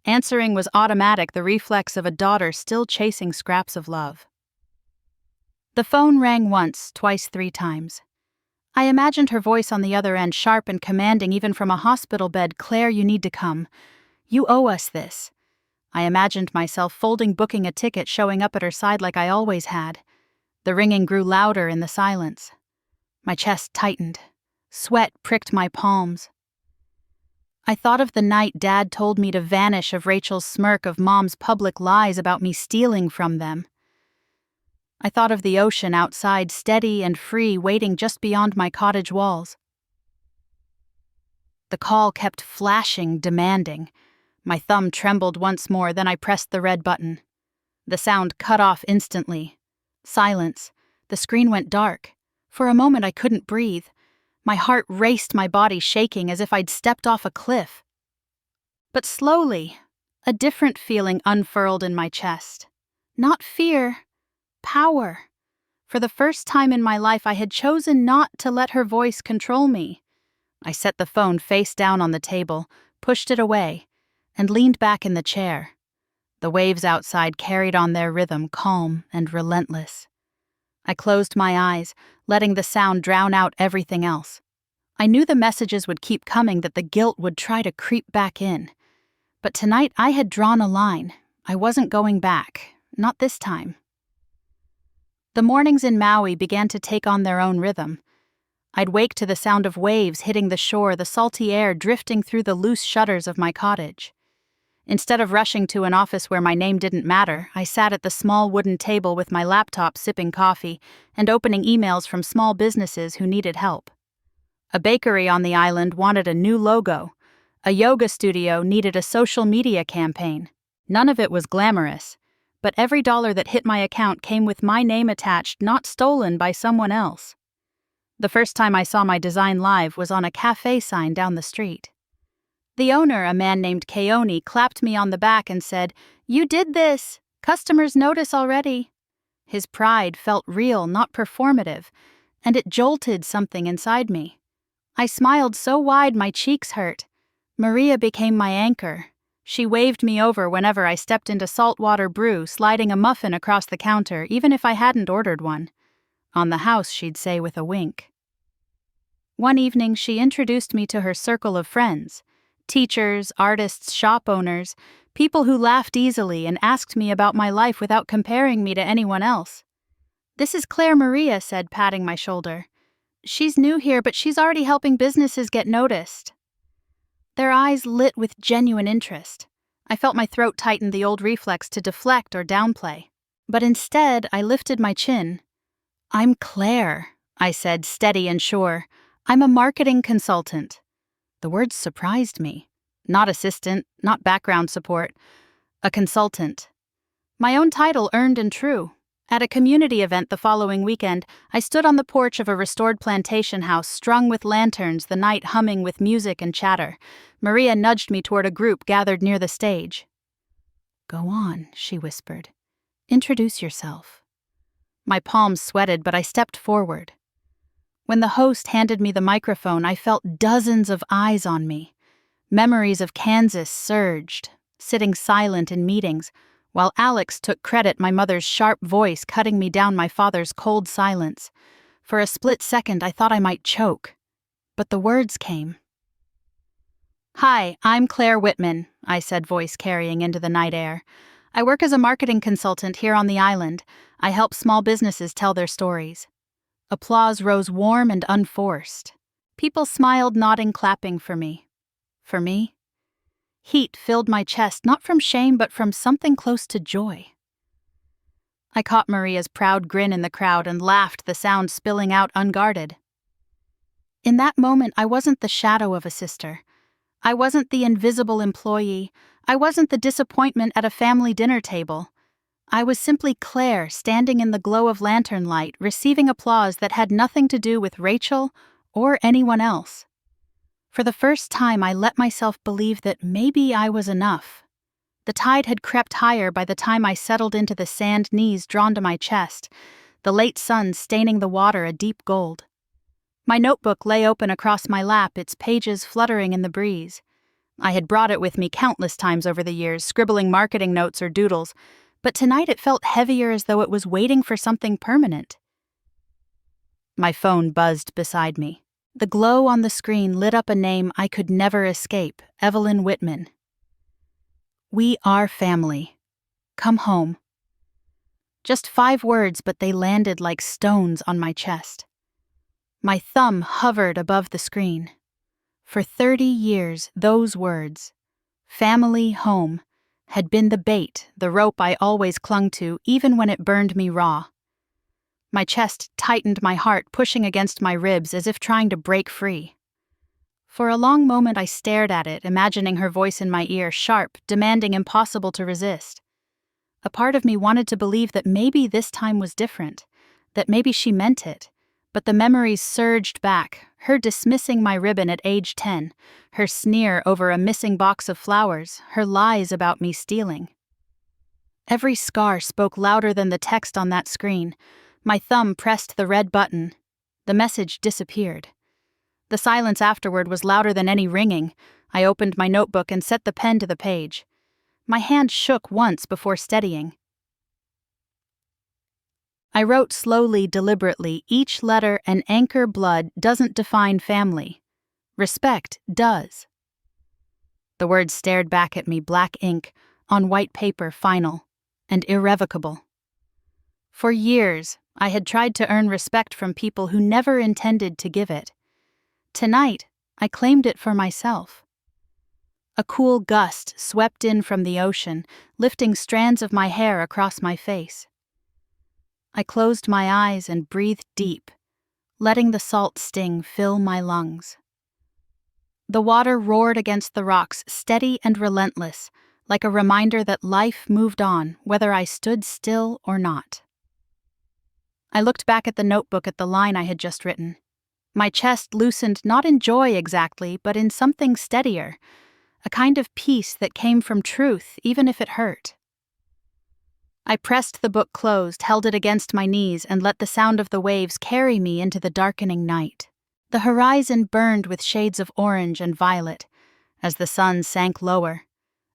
A: Answering was automatic, the reflex of a daughter still chasing scraps of love. The phone rang once, twice, 3 times. I imagined her voice on the other end, sharp and commanding even from a hospital bed. Claire, you need to come. You owe us this. I imagined myself folding, booking a ticket, showing up at her side like I always had. The ringing grew louder in the silence. My chest tightened. Sweat pricked my palms. I thought of the night Dad told me to vanish, of Rachel's smirk, of Mom's public lies about me stealing from them. I thought of the ocean outside, steady and free, waiting just beyond my cottage walls. The call kept flashing, demanding. My thumb trembled once more, then I pressed the red button. The sound cut off instantly. Silence. The screen went dark. For a moment I couldn't breathe. My heart raced, my body shaking as if I'd stepped off a cliff. But slowly, a different feeling unfurled in my chest. Not fear, power. For the first time in my life, I had chosen not to let her voice control me. I set the phone face down on the table, pushed it away, and leaned back in the chair. The waves outside carried on their rhythm, calm and relentless. I closed my eyes, letting the sound drown out everything else. I knew the messages would keep coming, that the guilt would try to creep back in. But tonight I had drawn a line. I wasn't going back. Not this time. The mornings in Maui began to take on their own rhythm. I'd wake to the sound of waves hitting the shore, the salty air drifting through the loose shutters of my cottage. Instead of rushing to an office where my name didn't matter, I sat at the small wooden table with my laptop, sipping coffee and opening emails from small businesses who needed help. A bakery on the island wanted a new logo. A yoga studio needed a social media campaign. None of it was glamorous, but every dollar that hit my account came with my name attached, not stolen by someone else. The first time I saw my design live was on a cafe sign down the street. The owner, a man named Keone, clapped me on the back and said, "You did this! Customers notice already." His pride felt real, not performative, and it jolted something inside me. I smiled so wide my cheeks hurt. Maria became my anchor. She waved me over whenever I stepped into saltwater brew, sliding a muffin across the counter, even if I hadn't ordered one. On the house, she'd say with a wink. One evening, she introduced me to her circle of friends: teachers, artists, shop owners, people who laughed easily and asked me about my life without comparing me to anyone else. "This is Claire Maria," said, patting my shoulder. "She's new here, but she's already helping businesses get noticed." Their eyes lit with genuine interest. I felt my throat tighten, the old reflex to deflect or downplay. But instead, I lifted my chin. "I'm Claire," I said, steady and sure. "I'm a marketing consultant." The words surprised me. Not assistant, not background support. A consultant. My own title earned and true. At a community event the following weekend, I stood on the porch of a restored plantation house strung with lanterns, the night humming with music and chatter. Maria nudged me toward a group gathered near the stage. "Go on," she whispered. "Introduce yourself." My palms sweated, but I stepped forward. When the host handed me the microphone, I felt dozens of eyes on me. Memories of Kansas surged, sitting silent in meetings, while Alex took credit, my mother's sharp voice cutting me down my father's cold silence. For a split second, I thought I might choke. But the words came. "Hi, I'm Claire Whitman," I said, voice carrying into the night air. "I work as a marketing consultant here on the island. I help small businesses tell their stories." Applause rose warm and unforced. People smiled, nodding, clapping for me. For me? Heat filled my chest, not from shame, but from something close to joy. I caught Maria's proud grin in the crowd and laughed, the sound spilling out unguarded. In that moment, I wasn't the shadow of a sister. I wasn't the invisible employee. I wasn't the disappointment at a family dinner table. I was simply Claire, standing in the glow of lantern light, receiving applause that had nothing to do with Rachel or anyone else. For the first time, I let myself believe that maybe I was enough. The tide had crept higher by the time I settled into the sand, knees drawn to my chest, the late sun staining the water a deep gold. My notebook lay open across my lap, its pages fluttering in the breeze. I had brought it with me countless times over the years, scribbling marketing notes or doodles, but tonight it felt heavier, as though it was waiting for something permanent. My phone buzzed beside me. The glow on the screen lit up a name I could never escape: Evelyn Whitman. "We are family. Come home." Just 5 words, but they landed like stones on my chest. My thumb hovered above the screen. For 30 years, those words, family, home, had been the bait, the rope I always clung to, even when it burned me raw. My chest tightened, my heart pushing against my ribs as if trying to break free. For a long moment I stared at it, imagining her voice in my ear, sharp, demanding, impossible to resist. A part of me wanted to believe that maybe this time was different, that maybe she meant it, but the memories surged back, her dismissing my ribbon at age 10, her sneer over a missing box of flowers, her lies about me stealing. Every scar spoke louder than the text on that screen. My thumb pressed the red button. The message disappeared. The silence afterward was louder than any ringing. I opened my notebook and set the pen to the page. My hand shook once before steadying. I wrote slowly, deliberately, each letter an anchor. Blood doesn't define family. Respect does. The words stared back at me, black ink, on white paper, final and irrevocable. For years, I had tried to earn respect from people who never intended to give it. Tonight, I claimed it for myself. A cool gust swept in from the ocean, lifting strands of my hair across my face. I closed my eyes and breathed deep, letting the salt sting fill my lungs. The water roared against the rocks, steady and relentless, like a reminder that life moved on, whether I stood still or not. I looked back at the notebook, at the line I had just written. My chest loosened, not in joy exactly, but in something steadier, a kind of peace that came from truth, even if it hurt. I pressed the book closed, held it against my knees, and let the sound of the waves carry me into the darkening night. The horizon burned with shades of orange and violet as the sun sank lower.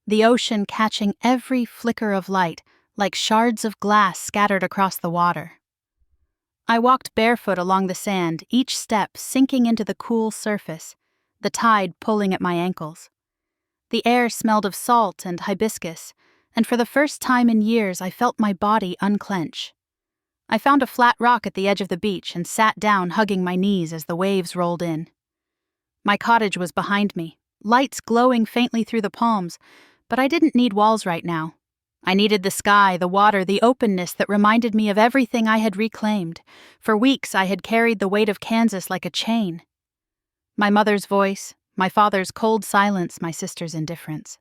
A: the ocean catching every flicker of light like shards of glass scattered across the water. I walked barefoot along the sand, each step sinking into the cool surface, the tide pulling at my ankles. The air smelled of salt and hibiscus, and for the first time in years I felt my body unclench. I found a flat rock at the edge of the beach and sat down, hugging my knees as the waves rolled in. My cottage was behind me, lights glowing faintly through the palms, but I didn't need walls right now. I needed the sky, the water, the openness that reminded me of everything I had reclaimed. For weeks I had carried the weight of Kansas like a chain. My mother's voice, my father's cold silence, my sister's indifference.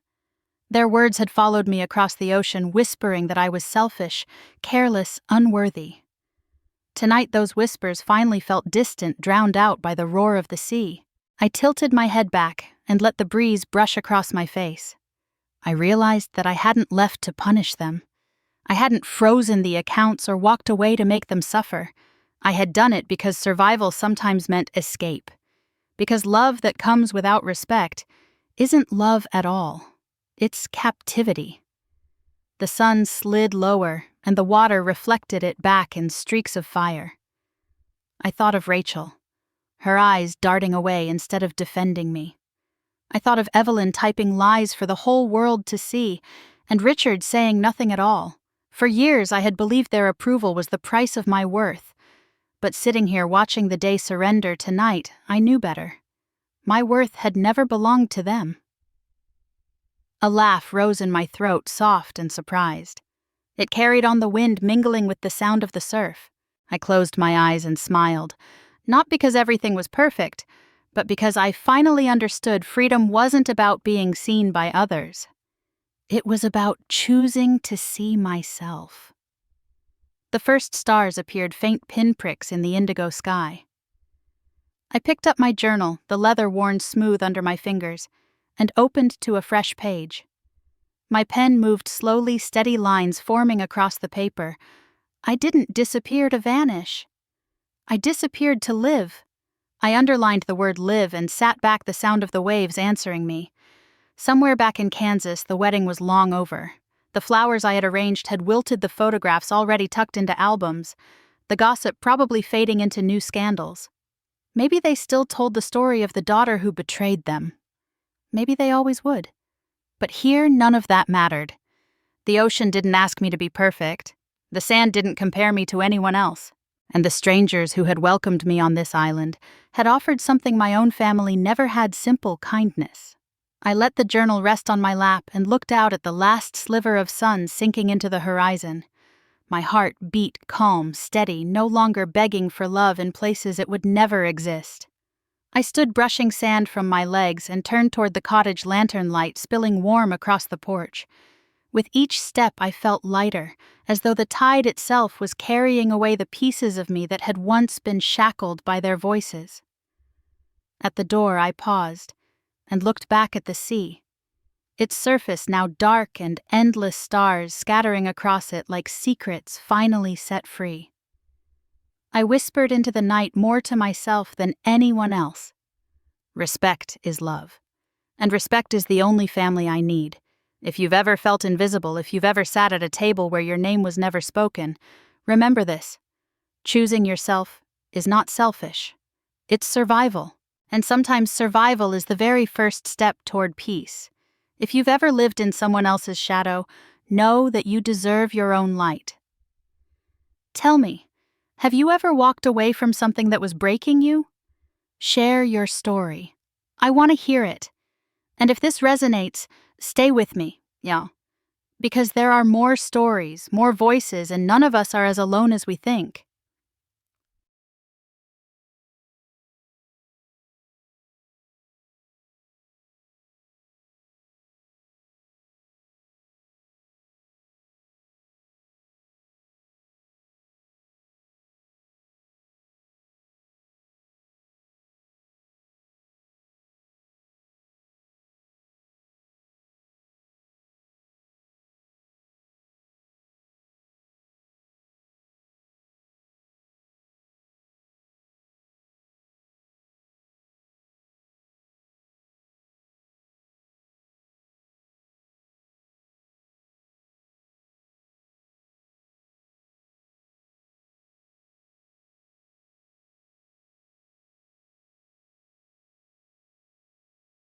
A: Their words had followed me across the ocean, whispering that I was selfish, careless, unworthy. Tonight those whispers finally felt distant, drowned out by the roar of the sea. I tilted my head back and let the breeze brush across my face. I realized that I hadn't left to punish them. I hadn't frozen the accounts or walked away to make them suffer. I had done it because survival sometimes meant escape. Because love that comes without respect isn't love at all. It's captivity. The sun slid lower, and the water reflected it back in streaks of fire. I thought of Rachel, her eyes darting away instead of defending me. I thought of Evelyn typing lies for the whole world to see, and Richard saying nothing at all. For years I had believed their approval was the price of my worth. But sitting here watching the day surrender tonight, I knew better. My worth had never belonged to them. A laugh rose in my throat, soft and surprised. It carried on the wind, mingling with the sound of the surf. I closed my eyes and smiled, not because everything was perfect, but because I finally understood freedom wasn't about being seen by others. It was about choosing to see myself. The first stars appeared, faint pinpricks in the indigo sky. I picked up my journal, the leather worn smooth under my fingers, and opened to a fresh page. My pen moved slowly, steady lines forming across the paper. I didn't disappear to vanish. I disappeared to live. I underlined the word live and sat back, the sound of the waves answering me. Somewhere back in Kansas, the wedding was long over. The flowers I had arranged had wilted, the photographs already tucked into albums, the gossip probably fading into new scandals. Maybe they still told the story of the daughter who betrayed them. Maybe they always would. But here, none of that mattered. The ocean didn't ask me to be perfect. The sand didn't compare me to anyone else. And the strangers who had welcomed me on this island had offered something my own family never had: simple kindness. I let the journal rest on my lap and looked out at the last sliver of sun sinking into the horizon. My heart beat calm, steady, no longer begging for love in places it would never exist. I stood brushing sand from my legs and turned toward the cottage lantern light spilling warm across the porch. With each step I felt lighter, as though the tide itself was carrying away the pieces of me that had once been shackled by their voices. At the door I paused and looked back at the sea, its surface now dark and endless stars scattering across it like secrets finally set free. I whispered into the night more to myself than anyone else. Respect is love, and respect is the only family I need. If you've ever felt invisible, if you've ever sat at a table where your name was never spoken, remember this: choosing yourself is not selfish. It's survival, and sometimes survival is the very first step toward peace. If you've ever lived in someone else's shadow, know that you deserve your own light. Tell me, have you ever walked away from something that was breaking you? Share your story. I want to hear it. And if this resonates, stay with me, because there are more stories, more voices, and none of us are as alone as we think.